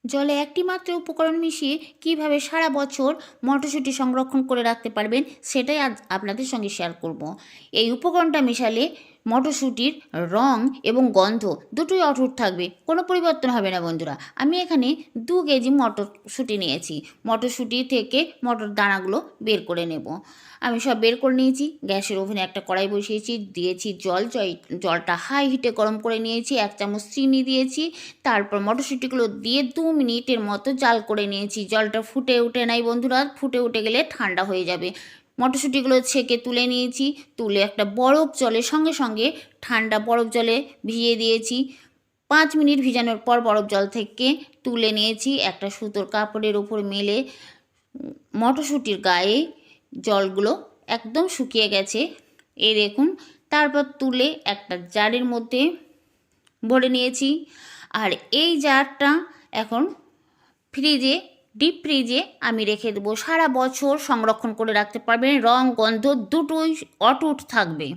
জলে একটি মাত্র উপকরণ মিশিয়ে কিভাবে সারা বছর মটরশুঁটি সংরক্ষণ করে রাখতে পারবেন সেটাই আজ আপনাদের সঙ্গে শেয়ার করব। এই উপকরণটা মেশালে মটরশুঁটির রং এবং গন্ধ দুটোই অটুট থাকবে, কোনো পরিবর্তন হবে না বন্ধুরা। আমি এখানে 2 কেজি মটরশুঁটি নিয়েছি। মটরশুঁটি থেকে মটর দানাগুলো বের করে নেব। আমি সব বের করে নিয়েছি। গ্যাসের ওভেনে একটা কড়াই বসিয়েছি, দিয়েছি জলটা হাই হিটে গরম করে নিয়েছি। 1 চামচ চিনি দিয়েছি। তারপর মটরশুঁটিগুলো দিয়ে 2 মিনিটের মতো জাল করে নিয়েছি। জলটা ফুটে উঠে নাই বন্ধুরা, ফুটে উঠে গেলে ঠান্ডা হয়ে যাবে। মটরশুঁটিগুলো ছেঁকে তুলে নিয়েছি। তুলে একটা বরফ জলে সঙ্গে সঙ্গে ঠান্ডা বরফ জলে ভিজিয়ে দিয়েছি। 5 মিনিট ভিজানোর পর বরফ জল থেকে তুলে নিয়েছি। একটা সুতোর কাপড়ের উপর মেলে মটরশুঁটির গায়ে জলগুলো একদম শুকিয়ে গেছে, এই দেখুন। তারপর তুলে একটা জারের মধ্যে ভরে নিয়েছি। আর এই জারটা এখন ডিপ ফ্রিজে আমি রেখে দেবো। সারা বছর সংরক্ষণ করে রাখতে পারবেন, রং গন্ধ দুটোই অটুট থাকবে।